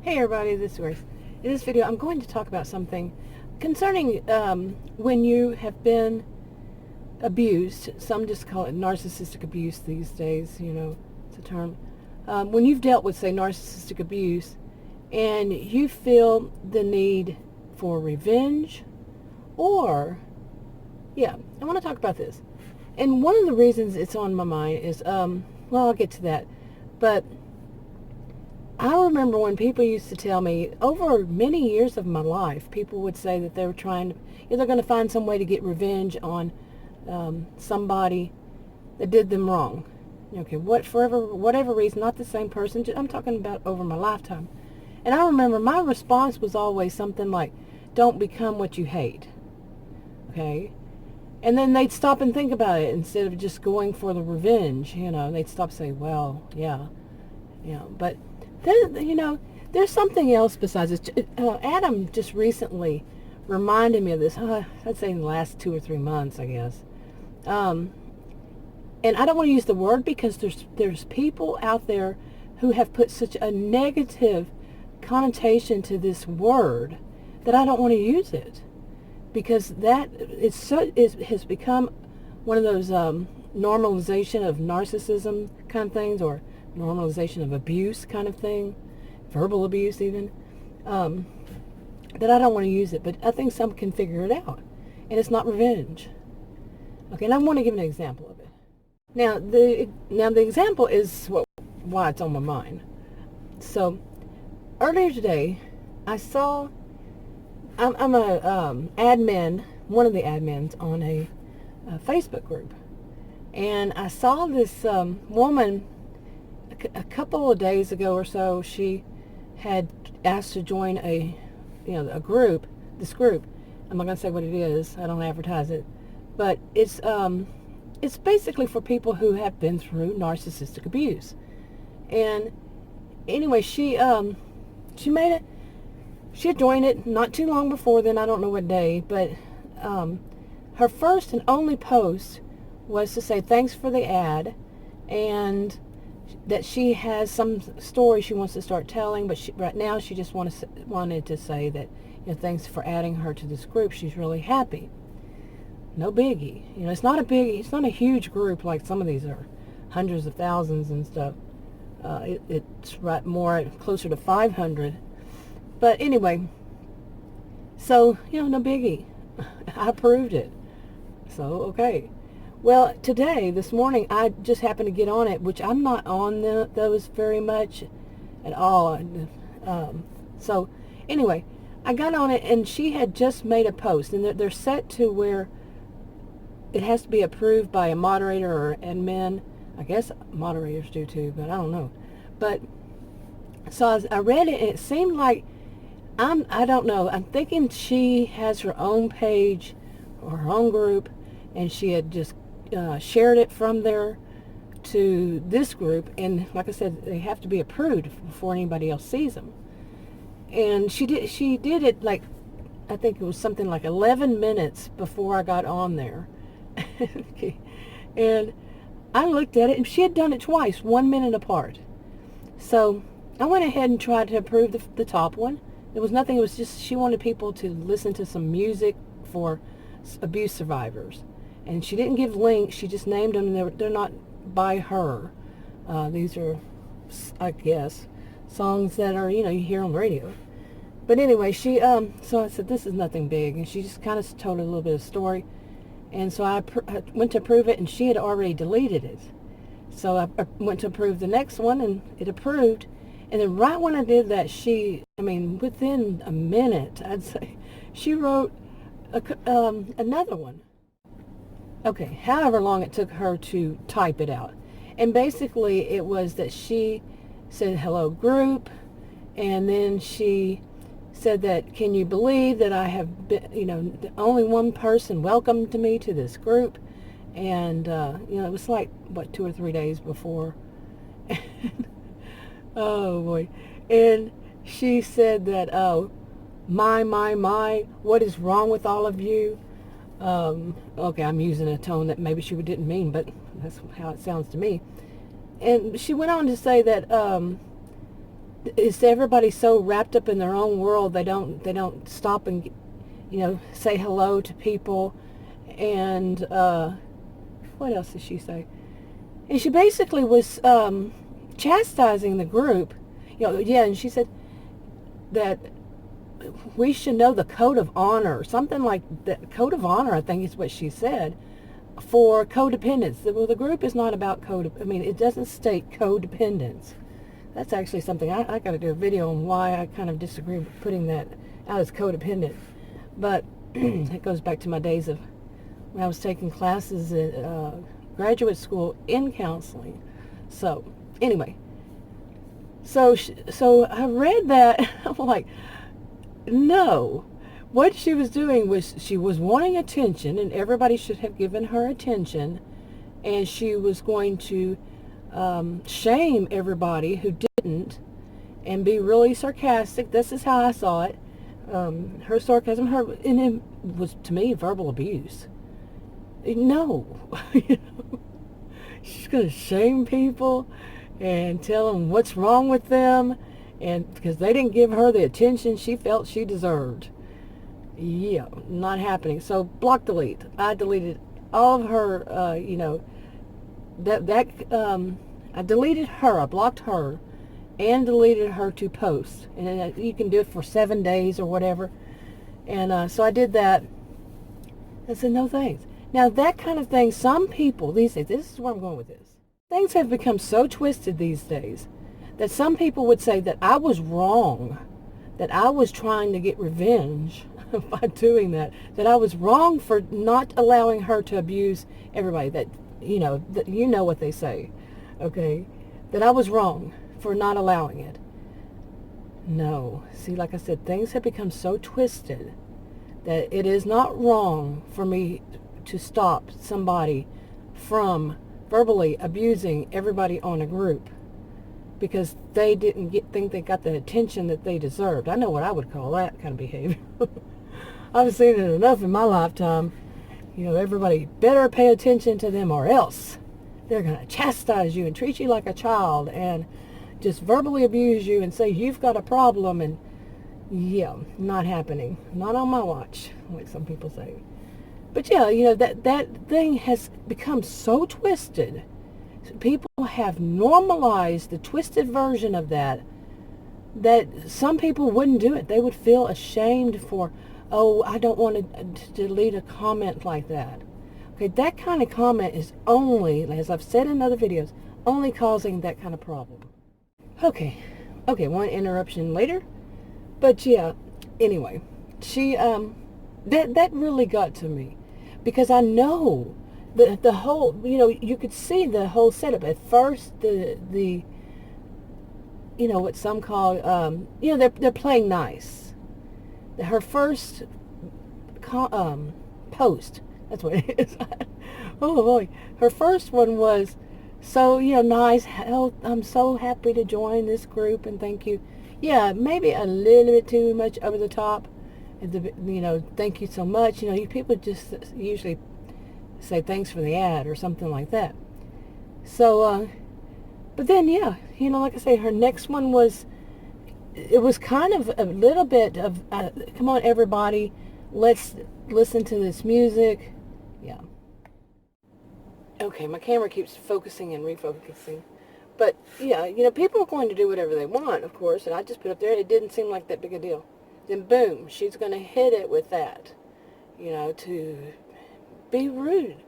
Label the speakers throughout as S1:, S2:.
S1: Hey everybody, this is Grace. In this video I'm going to talk about something concerning when you have been abused. Some just call it narcissistic abuse these days, it's a term. When you've dealt with, say, narcissistic abuse and you feel the need for revenge or, I want to talk about this. And one of the reasons it's on my mind is, I'll get to that, but I remember when people used to tell me, over many years of my life, people would say that they were they're going to find some way to get revenge on somebody that did them wrong. Okay, whatever reason, not the same person. I'm talking about over my lifetime. And I remember my response was always something like, don't become what you hate. Okay? And then they'd stop and think about it instead of just going for the revenge. They'd stop and say, well, yeah. But there's something else besides this. Adam just recently reminded me of this. I'd say in the last 2 or 3 months, I guess. And I don't want to use the word because there's people out there who have put such a negative connotation to this word that I don't want to use it, because that has become one of those normalization of narcissism kind of things, or normalization of abuse kind of thing, verbal abuse even, that I don't want to use it, but I think some can figure it out, and it's not revenge. Okay, and I want to give an example of it. Now the example is why it's on my mind. So earlier today, I saw, I'm a admin, one of the admins on a Facebook group, and I saw this woman a couple of days ago or so. She had asked to join a group. This group, I'm not going to say what it is. I don't advertise it, but it's basically for people who have been through narcissistic abuse. And anyway, she had joined it not too long before then. I don't know what day, but her first and only post was to say thanks for the ad, and that she has some story she wants to start telling, but right now she just wanted to say that, thanks for adding her to this group. She's really happy. No biggie. It's not a huge group like some of these are, hundreds of thousands and stuff. It's right more closer to 500. But anyway, so, no biggie. I approved it. So, okay. Well, this morning, I just happened to get on it, which I'm not on those very much at all. So, anyway, I got on it, and she had just made a post, and they're set to where it has to be approved by a moderator or admin. I guess moderators do too, but I don't know. But, so I read it, and it seemed like, I don't know, I'm thinking she has her own page or her own group, and she had just shared it from there to this group, and like I said, they have to be approved before anybody else sees them. And she did it, like, I think it was something like 11 minutes before I got on there. Okay. And I looked at it, and she had done it twice, 1 minute apart. So I went ahead and tried to approve the top one. There was nothing. It was just she wanted people to listen to some music for abuse survivors. And she didn't give links. She just named them. They're not by her. These are, I guess, songs that are, you hear on the radio. But anyway, so I said, this is nothing big. And she just kind of told a little bit of story. And so I went to approve it, and she had already deleted it. So I went to approve the next one, and it approved. And then right when I did that, within a minute, I'd say, she wrote another one. Okay, however long it took her to type it out. And basically it was that she said, hello group, and then she said that, can you believe that I have been, only one person welcomed me to this group. And, it was like, 2 or 3 days before. Oh boy. And she said that, oh, my, what is wrong with all of you? Okay, I'm using a tone that maybe she didn't mean, but that's how it sounds to me. And she went on to say that is everybody so wrapped up in their own world they don't stop and, say hello to people. And what else did she say? And she basically was chastising the group. And she said that we should know the code of honor, something like that. Code of honor, I think is what she said, for codependence. Well, the group is not about it doesn't state codependence. That's actually something I got to do a video on why I kind of disagree with putting that out as codependent. But it goes back to my days of when I was taking classes at graduate school in counseling. So anyway, so I read that. I'm like, no. What she was doing was she was wanting attention, and everybody should have given her attention, and she was going to shame everybody who didn't and be really sarcastic. This is how I saw it. Her sarcasm, and it was, to me, verbal abuse. No. She's going to shame people and tell them what's wrong with them, and because they didn't give her the attention she felt she deserved. Yeah, not happening. So block, delete. I deleted all of her, I deleted her. I blocked her and deleted her to post. And you can do it for 7 days or whatever. And so I did that. I said, no thanks. Now, that kind of thing, some people these days, this is where I'm going with this. Things have become so twisted these days that some people would say that I was wrong, that I was trying to get revenge by doing that I was wrong for not allowing her to abuse everybody, that what they say, okay, that I was wrong for not allowing it. No. See, like I said, things have become so twisted that it is not wrong for me to stop somebody from verbally abusing everybody on a group because they didn't think they got the attention that they deserved. I know what I would call that kind of behavior. I've seen it enough in my lifetime. Everybody better pay attention to them or else they're going to chastise you and treat you like a child and just verbally abuse you and say you've got a problem. And yeah, not happening. Not on my watch, like some people say. But yeah, that thing has become so twisted. People have normalized the twisted version of that some people wouldn't do it. They would feel ashamed for, oh, I don't want to delete a comment like that. Okay, that kind of comment is only, as I've said in other videos, only causing that kind of problem. Okay, one interruption later. But yeah, anyway, she, that really got to me. Because I know the whole, you could see the whole setup. At first, the what some call, they're playing nice. Her first post, that's what it is. Oh boy, her first one was so, nice. Oh, I'm so happy to join this group and thank you. Yeah, maybe a little bit too much over the top. Thank you so much. People just usually say thanks for the ad or something like that. So, but then, yeah, like I say, her next one was, it was kind of a little bit of, come on, everybody, let's listen to this music. Yeah. Okay, my camera keeps focusing and refocusing. But, yeah, people are going to do whatever they want, of course, and I just put up there, it didn't seem like that big a deal. Then boom, she's going to hit it with that, to be rude,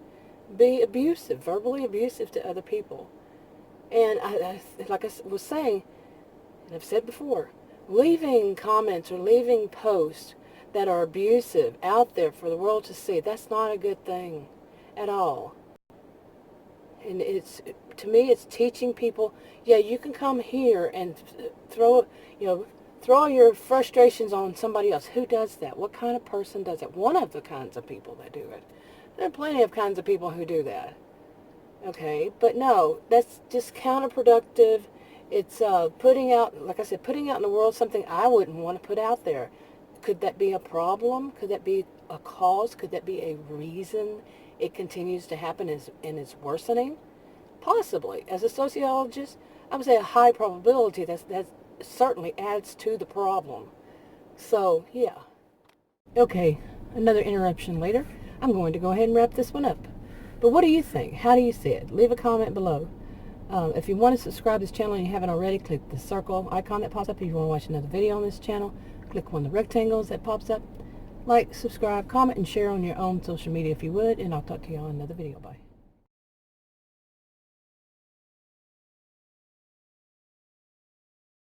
S1: be abusive, verbally abusive to other people. And I like I was saying, and I've said before, leaving comments or leaving posts that are abusive out there for the world to see, that's not a good thing at all. And to me, it's teaching people, yeah, you can come here and throw all your frustrations on somebody else. Who does that? What kind of person does that? One of the kinds of people that do it. There are plenty of kinds of people who do that. Okay, but no, that's just counterproductive. It's putting out, like I said, putting out in the world something I wouldn't want to put out there. Could that be a problem? Could that be a cause? Could that be a reason it continues to happen and it's worsening? Possibly. As a sociologist, I would say a high probability that's certainly adds to the problem. So, yeah. Okay, another interruption later. I'm going to go ahead and wrap this one up. But what do you think? How do you see it? Leave a comment below. If you want to subscribe to this channel and you haven't already, click the circle icon that pops up. If you want to watch another video on this channel, click one of the rectangles that pops up. Like, subscribe, comment, and share on your own social media if you would. And I'll talk to you on another video. Bye.